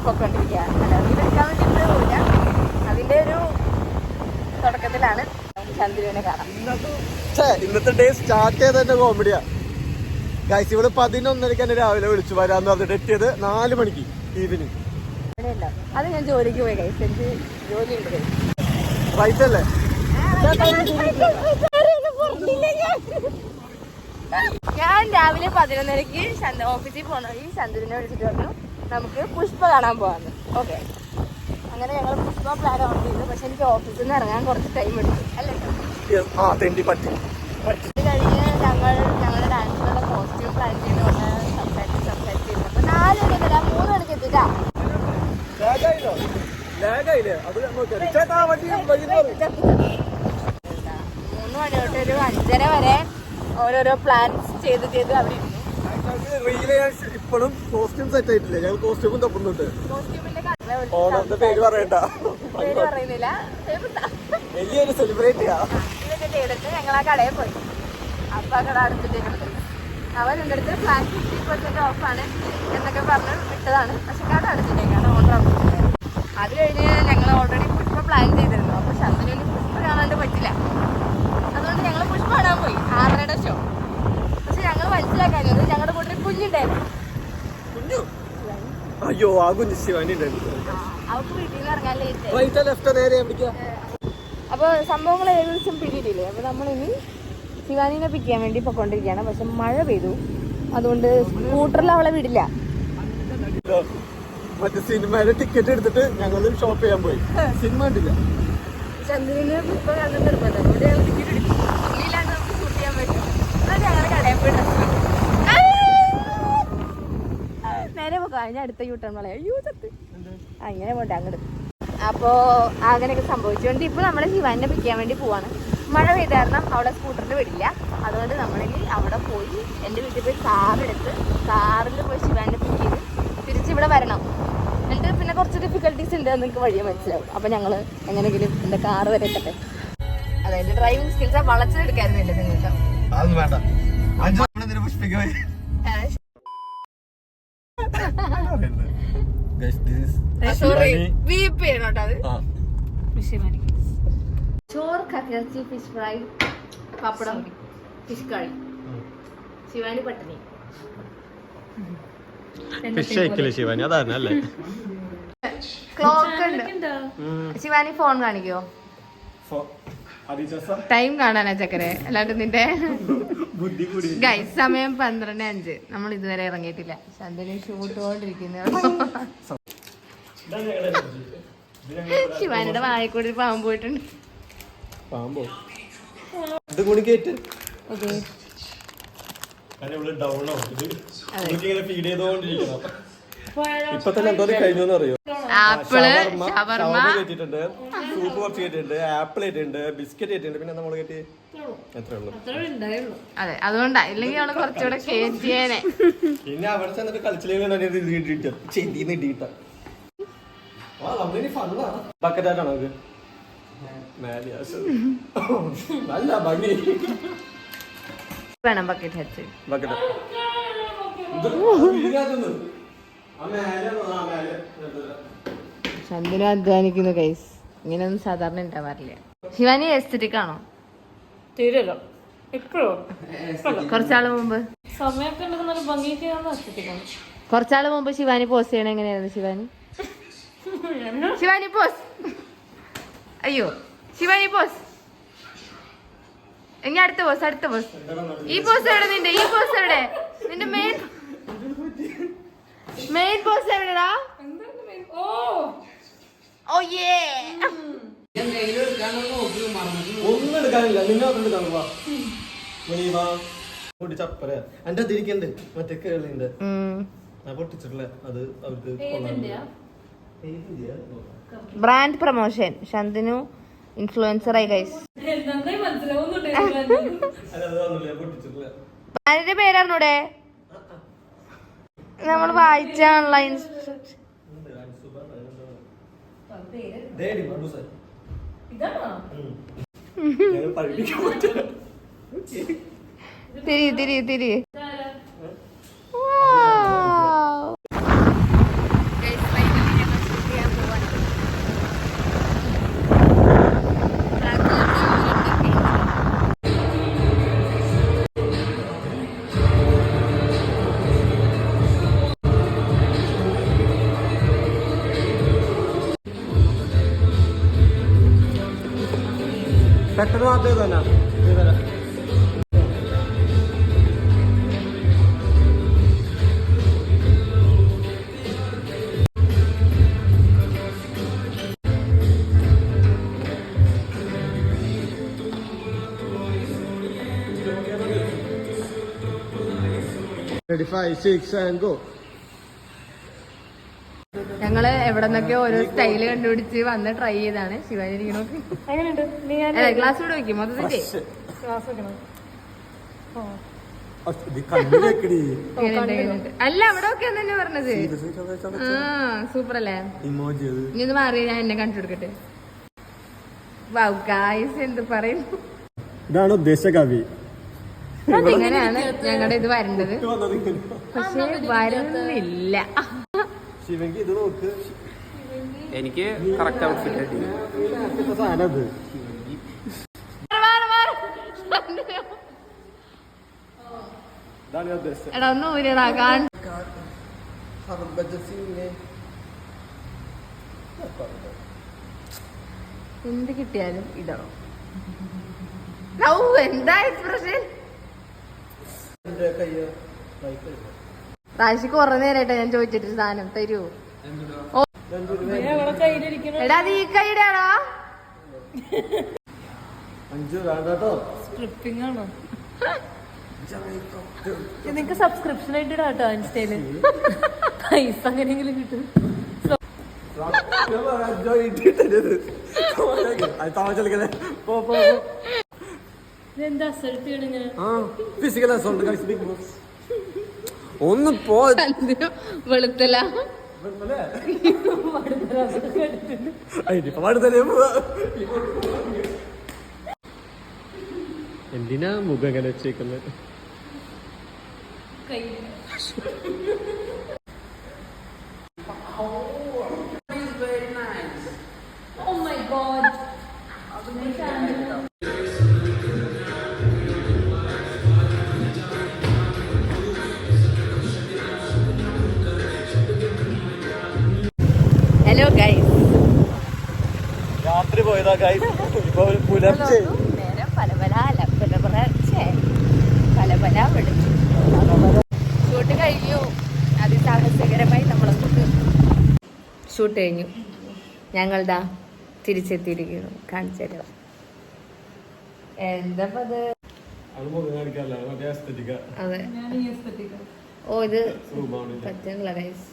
പൊയ്ക്കൊണ്ടിരിക്കുക. അല്ല വീടെടുക്കാൻ വേണ്ടിയിട്ട് പോയില്ല, അതിൻ്റെ ഒരു തുടക്കത്തിലാണ്. ചന്ദ്രനെ കാണാം. ഇന്നത്തെ ഡേ സ്റ്റാർട്ട് ചെയ്ത തന്നെ കോമഡിയാ ഗൈസ്. ഇവിടെ 11:30 തന്നെ രാവിലെ വിളിച്ചു വരാന്ന് പറഞ്ഞിട്ട് എത്തിയത് 4 മണിക്ക് ഈവനിങ്. അത് ഞാൻ ജോലിക്ക് പോയി ഗൈസ്, എനിക്ക് ജോലിയുണ്ട് ഗൈസ്. റൈറ്റ് അല്ലേ? ഞാൻ രാവിലെ 11:30 ഓഫീസിൽ പോകണം. ഈ ചന്ദ്രനെ വിളിച്ചിട്ട് പറഞ്ഞു നമുക്ക് പുഷ്പ കാണാൻ പോകാമെന്ന്. ഓക്കെ, അങ്ങനെ ഞങ്ങൾ പുഷ്പ പ്ലാൻ ഓൺ ചെയ്തു. പക്ഷെ എനിക്ക് ഓഫീസിൽ നിന്ന് ഇറങ്ങാൻ കുറച്ച് ടൈം എടുത്തു അല്ലേ? അത് കഴിഞ്ഞ് ഞങ്ങളുടെ ഡാൻസിനുള്ള കോസ്റ്റ്യൂം പ്ലാൻ ചെയ്തുകൊണ്ട് സംസാരിച്ചു. അപ്പൊ 4 മണിക്ക് 3 മണിക്ക് എത്തിട്ടാ. 3 മണി തൊട്ട് ഒരു 5:30 വരെ ഓരോരോ പ്ലാൻസ് ചെയ്ത് അവിടെ ഇരുന്നു. ഇപ്പോഴും കോസ്റ്റ്യൂം സെറ്റ് ആയിട്ടില്ല. ഞങ്ങൾ കോസ്റ്റ്യൂമും തപ്പുന്നുണ്ട്. കോസ്റ്റ്യൂമിന്റെ പേര് പറയണ്ട, പേര് പറയുന്നില്ല. വലിയൊരു സെലിബ്രേറ്റ് ചെയ്യാം. ഇതൊക്കെ ചെയ്തിട്ട് ഞങ്ങൾ ആ കടയിൽ പോയി. അപ്പൊ ആ കട അടുത്തിട്ടേക്കുന്നത് അവൻ എൻ്റെ അടുത്ത് പ്ലാൻ 50% ഓഫാണ് എന്നൊക്കെ പറഞ്ഞ് വിട്ടതാണ്. പക്ഷെ കട അടുത്തിട്ടേക്കാണ്, ഓർഡർ ആവുന്നത്. അത് കഴിഞ്ഞ് ഞങ്ങൾ ഓൾറെഡി പുഷ്പ പ്ലാൻ ചെയ്തിരുന്നു. അപ്പൊ ചന്ദ്രന് പുഷ്പ കാണാണ്ട് പറ്റില്ല, അതുകൊണ്ട് ഞങ്ങൾ പുഷ്പ കാണാൻ പോയി. 6:30 ഷോ. പക്ഷെ ഞങ്ങൾ മനസ്സിലാക്കാഞ്ഞത് ഞങ്ങളുടെ കൂടെ ഒരു കുഞ്ഞുണ്ടായിരുന്നു. അയ്യോ, ആ കുഞ്ഞ് ശിവാനി അവർക്ക് വീട്ടിൽ നിന്ന് ഇറങ്ങാൻ ലേറ്റ്. അപ്പൊ സംഭവങ്ങൾ ഏകദേശം പിടിയിട്ടില്ലേ. അപ്പൊ നമ്മളിനി ശിവാനിനെ പിക്ക് ചെയ്യാൻ വേണ്ടി പൊക്കോണ്ടിരിക്കുകയാണ്. പക്ഷെ മഴ പെയ്തു, അതുകൊണ്ട് സ്കൂട്ടറിൽ അവളെ വിടില്ല. മറ്റേ സിനിമയുടെ ടിക്കറ്റ് എടുത്തിട്ട് ഞങ്ങൾ ഷോപ്പ് ചെയ്യാൻ പോയി. സിനിമ കണ്ടില്ല. ചന്ദ്രന് ഇപ്പൊ കണ്ടു നിർബന്ധം, അതുകൊണ്ട് ഞങ്ങൾ ടിക്കറ്റ് എടുക്കും. ഇല്ലാണ്ട് നമുക്ക് ഷൂട്ട് ചെയ്യാൻ പറ്റും. അത് ഞങ്ങളുടെ കടയിൽ പോയി നേരെ പോകാം. അതിന് അടുത്ത യൂട്ടേൺ വളയാ. അയ്യോ ചത്ത് അങ്ങനെ പോട്ടെ അങ്ങോട്ട്. അപ്പോൾ അങ്ങനെയൊക്കെ സംഭവിച്ചുകൊണ്ട് ഇപ്പോൾ നമ്മൾ ശിവാനിനെ പിക്ക് ചെയ്യാൻ വേണ്ടി പോവാണ്. മഴ പെയ്ത കാരണം അവിടെ സ്കൂട്ടറിൽ വിടില്ല. അതുകൊണ്ട് നമ്മളിനി അവിടെ പോയി എൻ്റെ വീട്ടിൽ പോയി കാറിൽ പോയി ശിവാനിനെ പിക്ക് ചെയ്ത് തിരിച്ചിവിടെ വരണം. എന്നിട്ട് പിന്നെ കുറച്ച് ഡിഫിക്കൽട്ടീസ് ഉണ്ട്, നിങ്ങൾക്ക് വഴിയെ മനസ്സിലാവും. അപ്പം ഞങ്ങൾ എങ്ങനെയെങ്കിലും എൻ്റെ കാറ് വരെ എത്തട്ടെ. അതായത് ഡ്രൈവിംഗ് സ്കിൽസ് വളച്ചെടുക്കായിരുന്നില്ല നിങ്ങൾക്ക്. ചോറ്, കക്കിറച്ചി, ഫിഷ് ഫ്രൈ, പപ്പടം, ഫിഷ് കറി. ശിവാനി പട്ടിണി. ശിവാനി അതാണല്ലേ. ക്ലോക്ക് ഉണ്ട്. ശിവാനി ഫോൺ കാണിക്കോ? ടൈം കാണാനാ ചക്കരെ, അല്ലാണ്ട് നിന്റെ ഗൈസ്. സമയം 12:05. നമ്മൾ ഇതുവരെ ഇറങ്ങിയിട്ടില്ല. ചന്ദ്രന് ഷൂട്ട് കൊണ്ടിരിക്കുന്നു. ശിവാനിയുടെ വായക്കൂടി പാമ്പ് പോയിട്ടുണ്ട്. പാമ്പോ? ഇത് കൂടി കേട്ട് ഇപ്പൊ തന്നെ എന്തോ കഴിഞ്ഞു അറിയോ? ആപ്പിള്, കേട്ടിട്ടുണ്ട്, സൂപ്പ് കുറച്ച് കേട്ടിട്ടുണ്ട്, ആപ്പിൾ കേട്ടിട്ടുണ്ട്, ബിസ്ക്കറ്റ് കേട്ടിട്ടുണ്ട്. പിന്നെ നമ്മൾ കേട്ടി എത്ര ഉള്ളു? അതെ, അതുകൊണ്ടാ. ഇല്ലെങ്കിൽ അവള് കുറച്ചുകൂടെ കേറ്റിയേനെ. പിന്നെ അവിടെ ചെന്നിട്ട് കളിച്ചില്ലെങ്കിൽ ബക്കറ്റായിട്ടാണോ അത്? നല്ല ഭംഗി വേണം ബക്കറ്റ് ഹെച്ച്. ചന്ദ്രൻ അധ്വാനിക്കുന്നു ഗൈസ്. ഇങ്ങനെയൊന്നും സാധാരണ ഉണ്ടാവാറില്ല. ശിവാനി എസ്തറ്റിക് ആണോ? തീരല്ലോ എപ്പോഴോ കുറച്ചാള് മുമ്പ് സമയമൊക്കെ കുറച്ചാള് മുമ്പ് ശിവാനി പോസ്റ്റ് ചെയ്യണ എങ്ങനെയായിരുന്നു? ശിവാനി പോസ്. അയ്യോ ശിവാനി പോസ്. എങ്ങനെ അടുത്ത പോസ്. ഈ പോസ് എവിടെ? ഈ പോസ് എവിടെ? നിന്റെ മെയിൻ പോസ് എവിടെടാ? ഓ യേ. ഒന്നും എടുക്കാനില്ല. ചപ്പര എന്റെ അതിരിക്കണ്ട്. മറ്റേ കേളിണ്ട് പൊട്ടിച്ചിട്ടില്ല. അത് അവർക്ക് ബ്രാൻഡ് പ്രൊമോഷൻ. ശന്തനു ഇൻഫ്ലുവൻസറായി ഗൈസ്. അതിന്റെ പേരാണൂടെ നമ്മൾ വായിച്ചാണല്ലോ ഇൻസ്ട്രക്ഷൻ. തിരി പെട്ടെന്ന് മാത്രമേ തന്നെ Ready, 5, 6 and go. ഞങ്ങള് എവിടെ നിന്നൊക്കെ ഓരോ സ്റ്റൈല് കണ്ടുപിടിച്ച് വന്ന് ട്രൈ ചെയ്താണ്. ശിവാനി ഇരിക്കണോക്ക് എങ്ങനെയുണ്ട് നീ ഗ്ലാസ് കൂടെ വെക്കും മൊത്തത്തില്ലേ ക്ലാസ് വെക്കണം. എങ്ങനെയുണ്ട്? അല്ല അവിടെ ഒക്കെ തന്നെ പറഞ്ഞത്. സൂപ്പർ അല്ലേ? ഇനി ഒന്ന് മാറി ഞാൻ എന്നെ കാണിച്ചു കൊടുക്കട്ടെ. വൗ ഗായ്സ് എന്ത് പറയുന്നു. ഇതാണ് ഉദ്ദേശ കവി. ഇങ്ങനെയാണ് ഞങ്ങളുടെ ഇത് വരേണ്ടത്. പക്ഷെ വരുന്നില്ല. ഇത് നോക്ക്, എനിക്ക് കറക്റ്റ് ഔട്ട്ഫിറ്റ് സാധനം എടാ ഒന്ന് ഊരിടാ കാൺ. എന്ത് കിട്ടിയാലും ഇടണം. എന്താ എക്സ്പ്രഷൻ? റാശി കുറെ നേരമായിട്ടാ ഞാൻ ചോദിച്ചിട്ട് സാധനം തരുമോ? എടാ അത് ഈ കൈയിടാടാ. സ്ക്രിപ്റ്റിംഗ് ആണോ? നിങ്ങക്ക് സബ്സ്ക്രിപ്ഷൻ ആയിട്ട് ഇടാട്ടോ ഇൻസ്റ്റയില്. പൈസ അങ്ങനെയെങ്കിലും കിട്ടും. ഇതെന്താ അസൾട്ട് ചെയ്യണിങ്ങനെ? Physical assault Bigg Boss. ഒന്ന് പോ. വെളുത്തല എന്തിനാ മുഖം എങ്ങനെ വെച്ചേക്കുന്നത്? ഹലോ ഗൈസ്, രാത്രി പോയതാ ഗൈസ്. ഇപ്പൊ പുലർച്ചെ നേരം പല വിളിച്ചു. ഷൂട്ട് കഴിഞ്ഞു. അതിസാഹസികരമായി നമ്മളൊക്കെ ഷൂട്ട് കഴിഞ്ഞു. ഞങ്ങളുടെ തിരിച്ചെത്തിയിരിക്കുന്നു. കാണിച്ചു തരാം. എന്താ അത്? അതെ. ഓ ഇത് പറ്റുന്നില്ല ഗൈസ്.